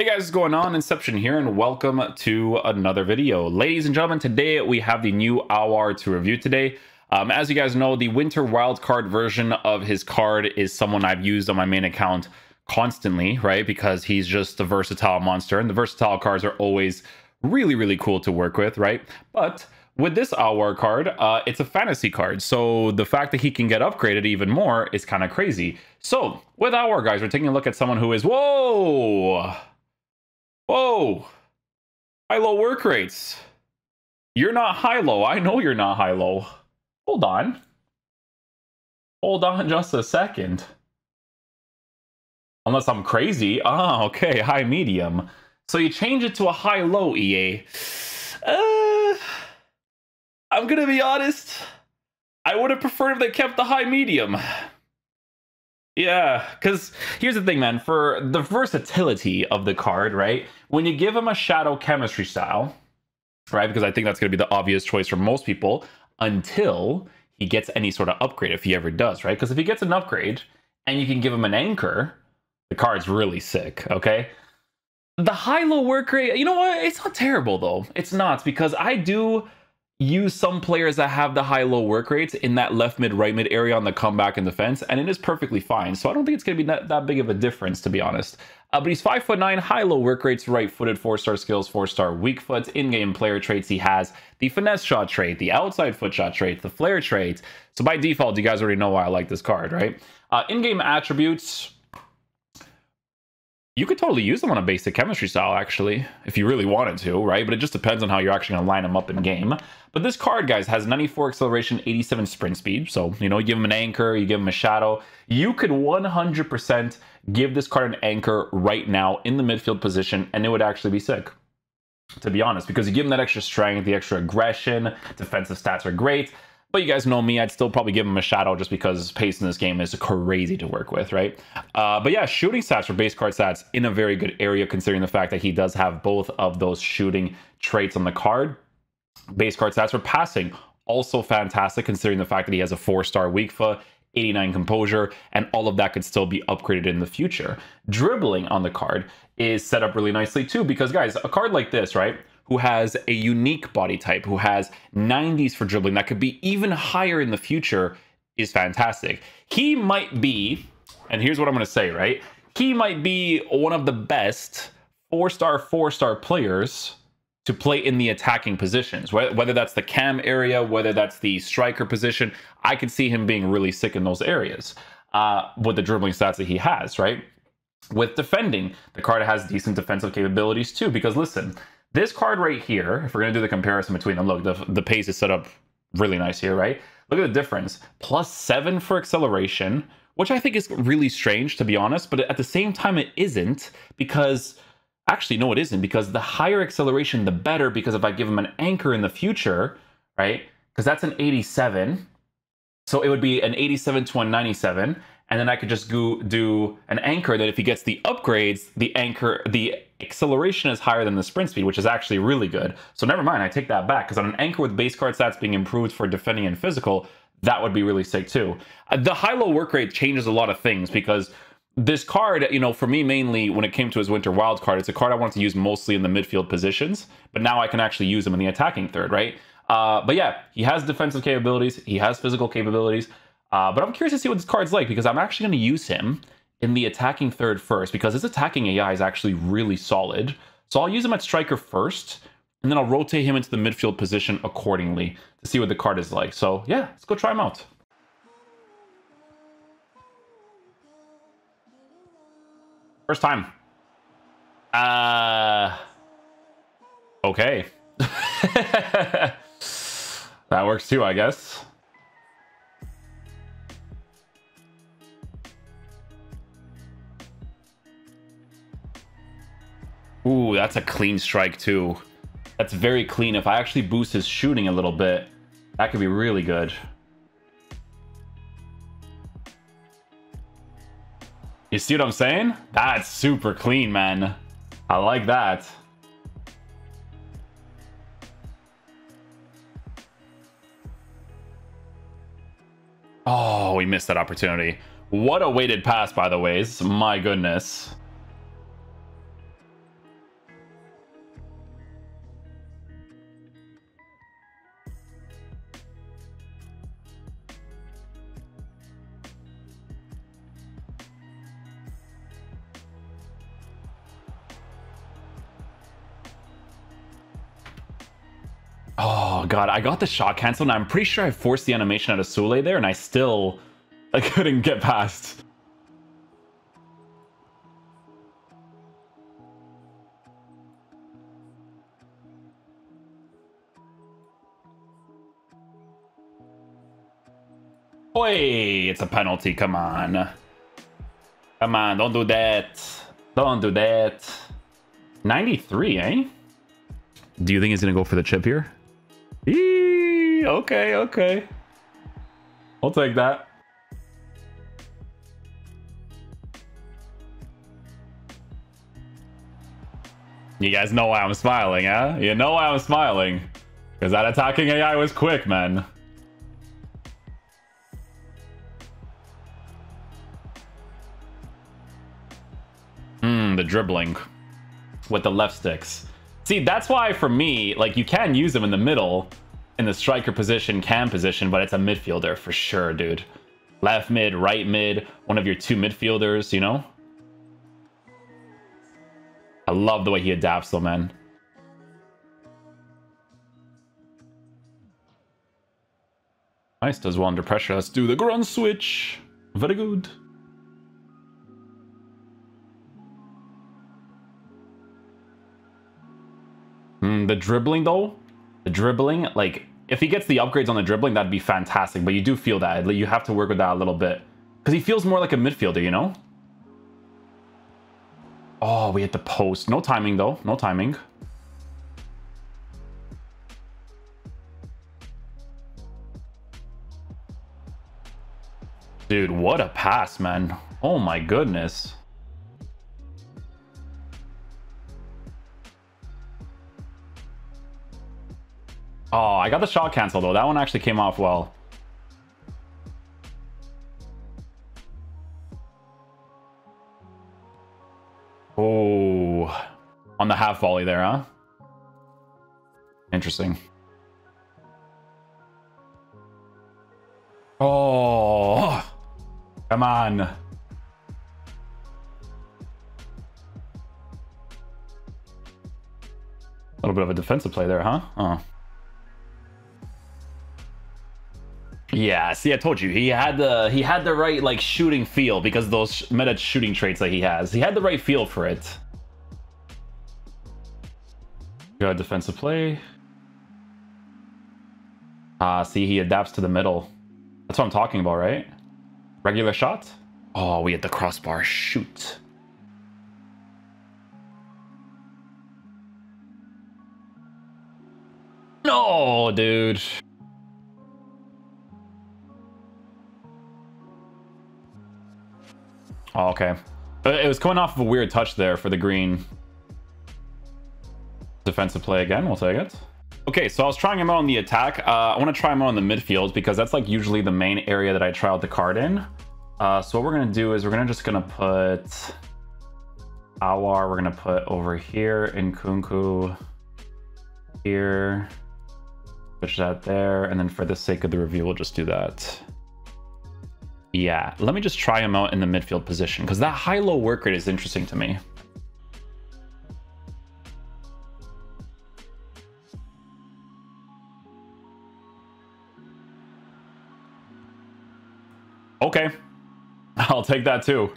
Hey guys, what's going on? Inception here, and welcome to another video. Ladies and gentlemen, today we have the new AOUAR to review today. As you guys know, the winter wildcard version of his card is someone I've used on my main account constantly, right? Because he's just a versatile monster, and the versatile cards are always really cool to work with, right? But with this AOUAR card, it's a fantasy card, so the fact that he can get upgraded even more is kind of crazy. So with AOUAR, guys, we're taking a look at someone who is Whoa! High-low work rates. You're not high-low. I know you're not high-low. Hold on. Hold on just a second. Unless I'm crazy. Ah, okay. High-medium. So you change it to a high-low, EA. I'm gonna be honest. I would have preferred if they kept the high-medium. Yeah, because here's the thing, man. For the versatility of the card, right? When you give him a shadow chemistry style, right? Because I think that's going to be the obvious choice for most people until he gets any sort of upgrade, if he ever does, right? Because if he gets an upgrade and you can give him an anchor, the card's really sick, okay? The high-low work rate, you know what? It's not terrible, though. It's not, because I do use some players that have the high-low work rates in that left mid, right mid area on the comeback and defense, and it is perfectly fine. So I don't think it's going to be that big of a difference, to be honest. But he's 5'9", high-low work rates, right-footed, 4-star skills, 4-star weak foot. In-game player traits, he has the finesse shot trait, the outside foot shot trait, the flare trait. So by default, you guys already know why I like this card, right? In-game attributes, you could totally use them on a basic chemistry style, actually, if you really wanted to, right? But it just depends on how you're actually going to line them up in game. But this card, guys, has 94 acceleration, 87 sprint speed. So, you know, you give him an anchor, you give him a shadow. You could 100% give this card an anchor right now in the midfield position, and it would actually be sick, to be honest, because you give him that extra strength, the extra aggression, defensive stats are great. But you guys know me, I'd still probably give him a shadow just because pace in this game is crazy to work with, right? But yeah, shooting stats for base card stats in a very good area, considering the fact that he does have both of those shooting traits on the card. Base card stats for passing, also fantastic, considering the fact that he has a 4-star weak foot, 89 composure, and all of that could still be upgraded in the future. Dribbling on the card is set up really nicely too, because guys, a card like this, right, who has a unique body type, who has 90s for dribbling, that could be even higher in the future, is fantastic. He might be, and here's what I'm going to say, right? He might be one of the best 4-star players to play in the attacking positions, whether that's the cam area, whether that's the striker position. I could see him being really sick in those areas with the dribbling stats that he has, right? With defending, the card has decent defensive capabilities too, because listen, this card right here, if we're going to do the comparison between them, look, the pace is set up really nice here, right? Look at the difference. +7 for acceleration, which I think is really strange, to be honest, but at the same time, it isn't, because actually, no, it isn't, because the higher acceleration, the better, because if I give him an anchor in the future, right, because that's an 87, so it would be an 87 to a 97, and then I could just do an anchor that if he gets the upgrades, the acceleration is higher than the sprint speed, which is actually really good. So never mind, I take that back, because on an anchor with base card stats being improved for defending and physical, that would be really sick too. The high-low work rate changes a lot of things, because this card, you know, for me mainly, when it came to his winter wild card, it's a card I wanted to use mostly in the midfield positions, but now I can actually use him in the attacking third, right? But yeah, he has defensive capabilities, he has physical capabilities, but I'm curious to see what this card's like, because I'm actually going to use him in the attacking third first, because his attacking AI is actually really solid. So I'll use him at striker first, and then I'll rotate him into the midfield position accordingly to see what the card is like. So yeah, let's go try him out. First time. Okay. That works too, I guess. Ooh, that's a clean strike too. That's very clean. If I actually boost his shooting a little bit, that could be really good. You see what I'm saying? That's super clean, man. I like that. Oh, we missed that opportunity. What a weighted pass, by the way. My goodness. Oh god, I got the shot cancel, and I'm pretty sure I forced the animation out of Sule there, and I couldn't get past. Oi, it's a penalty, come on. Come on, don't do that. Don't do that. 93, eh? Do you think he's gonna go for the chip here? Eee, okay, okay. I'll take that. You guys know why I'm smiling, huh? You know why I'm smiling. Because that attacking AI was quick, man. The dribbling with the left sticks. See, that's why for me, like, you can use him in the middle, in the striker position, cam position, but it's a midfielder for sure, dude. Left mid, right mid, one of your two midfielders, you know? I love the way he adapts though, man. Nice, does well under pressure. Let's do the grunt switch. Very good. The dribbling though, like, if he gets the upgrades on the dribbling, that'd be fantastic. But you do feel that. You have to work with that a little bit. Because he feels more like a midfielder, you know? Oh, we hit the post. No timing though. No timing. Dude, what a pass, man. Oh my goodness. Oh, I got the shot cancel though. That one actually came off well. Oh, on the half volley there, huh? Interesting. Oh, come on. A little bit of a defensive play there, huh? Oh. Yeah, see, I told you he had the right, like, shooting feel because of those meta shooting traits that he has. He had the right feel for it. Good defensive play. See, he adapts to the middle. That's what I'm talking about, right? Regular shot. Oh, we hit the crossbar. Shoot. No, dude. Oh, okay. It was coming off of a weird touch there for the green. Defensive play again. We'll take it. Okay, so I was trying him out on the attack. I want to try him out on the midfield because that's like usually the main area that I try out the card in. So what we're going to do is we're just going to put AOUAR. We're going to put over here in Kunku. Here. Switch that there. And then for the sake of the review, we'll just do that. Yeah, let me just try him out in the midfield position because that high-low work rate is interesting to me. Okay, I'll take that too.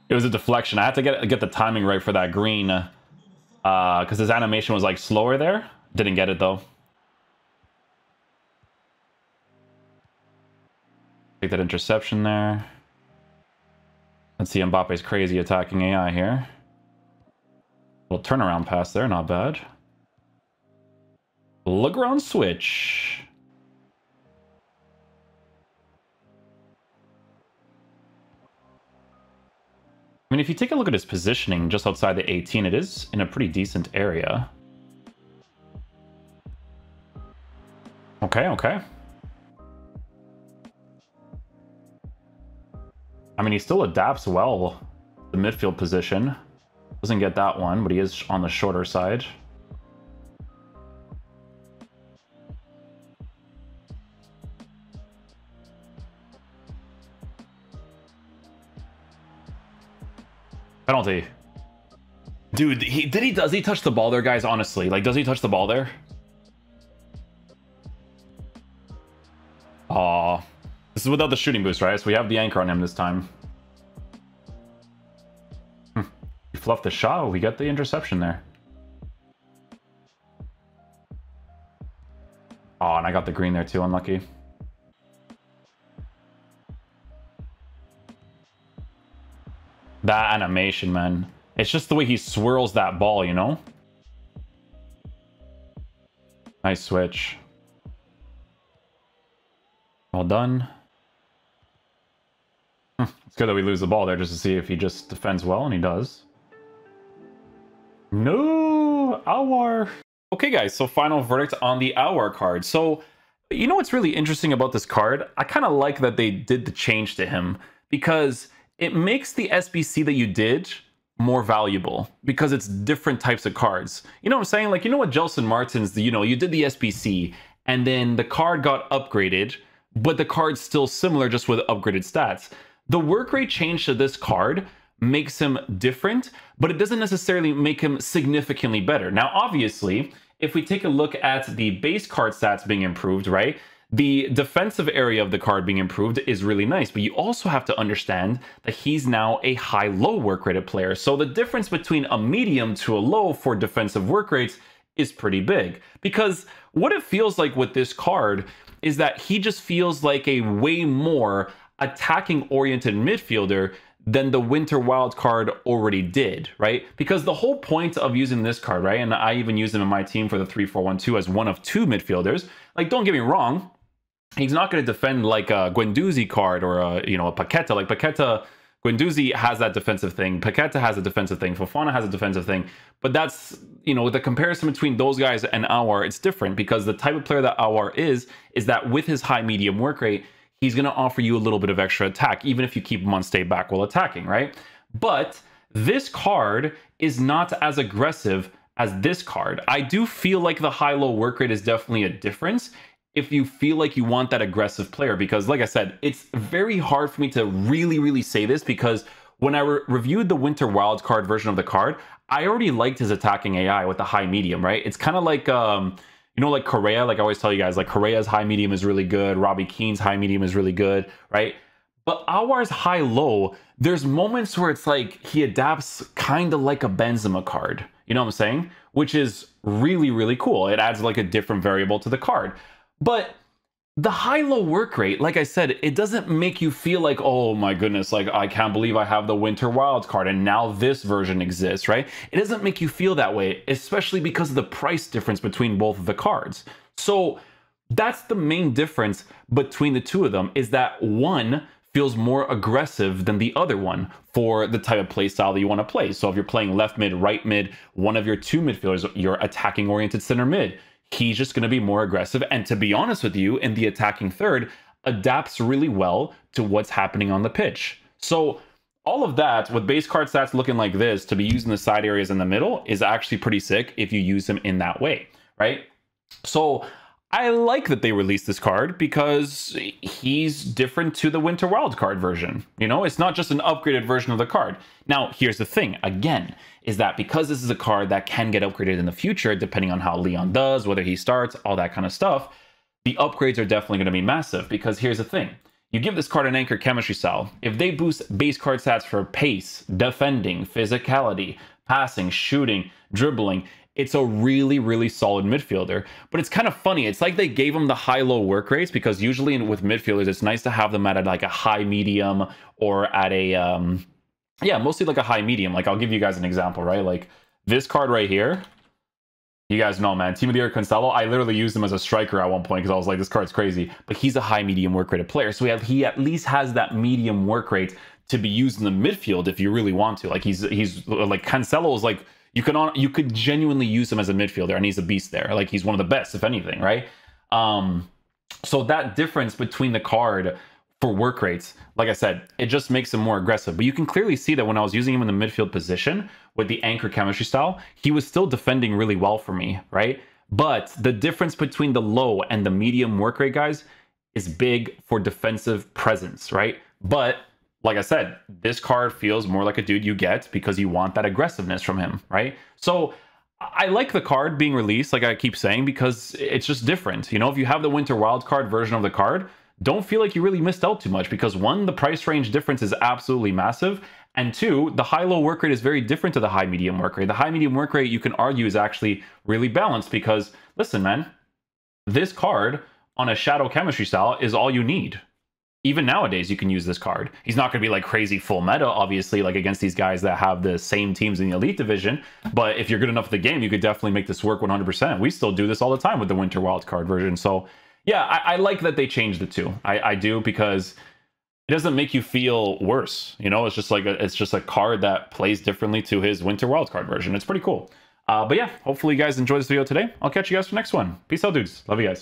It was a deflection. I had to get the timing right for that green because his animation was like slower there. Didn't get it though. Take that interception there. Let's see Mbappe's crazy attacking AI here. Little turnaround pass there, not bad. Lagrange switch. I mean, if you take a look at his positioning just outside the 18, it is in a pretty decent area. Okay, okay. I mean, he still adapts well the midfield position. Doesn't get that one, but he is on the shorter side. Penalty. Dude, does he touch the ball there, guys? Honestly, like, does he touch the ball there? Aw. This is without the shooting boost, right? So we have the anchor on him this time. He fluffed the shot. We get the interception there. Oh, and I got the green there too. Unlucky. That animation, man. It's just the way he swirls that ball, you know? Nice switch. Well done. It's good that we lose the ball there just to see if he just defends well, and he does. No! AOUAR! Okay, guys, so final verdict on the AOUAR card. So, you know what's really interesting about this card? I kind of like that they did the change to him, because it makes the SBC that you did more valuable, because it's different types of cards. You know what I'm saying? Like, you know what, Gelson Martins, you know, you did the SBC, and then the card got upgraded, but the card's still similar, just with upgraded stats. The work rate change to this card makes him different, but it doesn't necessarily make him significantly better. Now, obviously, if we take a look at the base card stats being improved, right? The defensive area of the card being improved is really nice, but you also have to understand that he's now a high-low work rated player. So the difference between a medium to a low for defensive work rates is pretty big. Because what it feels like with this card is that he just feels like a way more attacking-oriented midfielder than the Winter Wild card already did, right? Because the whole point of using this card, right, and I even use him in my team for the 3-4-1-2 as one of two midfielders, like, don't get me wrong, he's not going to defend like a Guendouzi card or a, you know, a Paqueta. Like Paqueta, Guendouzi has that defensive thing. Paqueta has a defensive thing. Fofana has a defensive thing. But that's, you know, the comparison between those guys and AOUAR, it's different, because the type of player that AOUAR is that with his high medium work rate, he's going to offer you a little bit of extra attack, even if you keep him on stay back while attacking, right? But this card is not as aggressive as this card. I do feel like the high-low work rate is definitely a difference if you feel like you want that aggressive player, because like I said, it's very hard for me to really say this, because when I reviewed the Winter Wild card version of the card, I already liked his attacking AI with the high medium, right? It's kind of like, you know, like Correa, like I always tell you guys, like Correa's high medium is really good. Robbie Keane's high medium is really good, right? But AOUAR's high-low, there's moments where it's like he adapts kind of like a Benzema card. You know what I'm saying? Which is really cool. It adds like a different variable to the card. But the high-low work rate, like I said, it doesn't make you feel like, oh my goodness, like I can't believe I have the Winter Wild card and now this version exists, right? It doesn't make you feel that way, especially because of the price difference between both of the cards. So that's the main difference between the two of them, is that one feels more aggressive than the other one for the type of play style that you want to play. So if you're playing left mid, right mid, one of your two midfielders, your attacking oriented center mid, he's just going to be more aggressive. And to be honest with you, in the attacking third, adapts really well to what's happening on the pitch. So all of that with base card stats looking like this to be used in the side areas in the middle is actually pretty sick if you use him in that way, right? So I like that they released this card because he's different to the Winter Wild card version. You know, it's not just an upgraded version of the card. Now, here's the thing, again, is that because this is a card that can get upgraded in the future, depending on how Leon does, whether he starts, all that kind of stuff, the upgrades are definitely going to be massive. Because here's the thing, you give this card an anchor chemistry style. If they boost base card stats for pace, defending, physicality, passing, shooting, dribbling, it's a really solid midfielder. But it's kind of funny. It's like they gave him the high-low work rates, because usually with midfielders, it's nice to have them at like a high medium or at a, yeah, mostly like a high medium. Like I'll give you guys an example, right? Like this card right here, you guys know, man, Team of the Year Cancelo, I literally used him as a striker at one point because I was like, this card's crazy. But he's a high medium work rated player. So he at least has that medium work rate to be used in the midfield if you really want to. Like he's like Cancelo is like, you could genuinely use him as a midfielder, and he's a beast there. Like he's one of the best, if anything, right? So that difference between the card for work rates, like I said, it just makes him more aggressive. But you can clearly see that when I was using him in the midfield position with the anchor chemistry style, he was still defending really well for me, right? But the difference between the low and the medium work rate guys is big for defensive presence, right? But like I said, this card feels more like a dude you get because you want that aggressiveness from him, right? So I like the card being released, like I keep saying, because it's just different. You know, if you have the Winter Wild card version of the card, don't feel like you really missed out too much because one, the price range difference is absolutely massive. And two, the high-low work rate is very different to the high-medium work rate. The high-medium work rate, you can argue, is actually really balanced because, listen, man, this card on a Shadow Chemistry style is all you need. Even nowadays, you can use this card. He's not going to be like crazy full meta, obviously, like against these guys that have the same teams in the Elite Division. But if you're good enough at the game, you could definitely make this work 100%. We still do this all the time with the Winter Wildcard version. So, yeah, I like that they changed the two. I do, because it doesn't make you feel worse. You know, it's just like it's just a card that plays differently to his Winter Wildcard version. It's pretty cool. But yeah, hopefully you guys enjoyed this video today. I'll catch you guys for the next one. Peace out, dudes. Love you guys.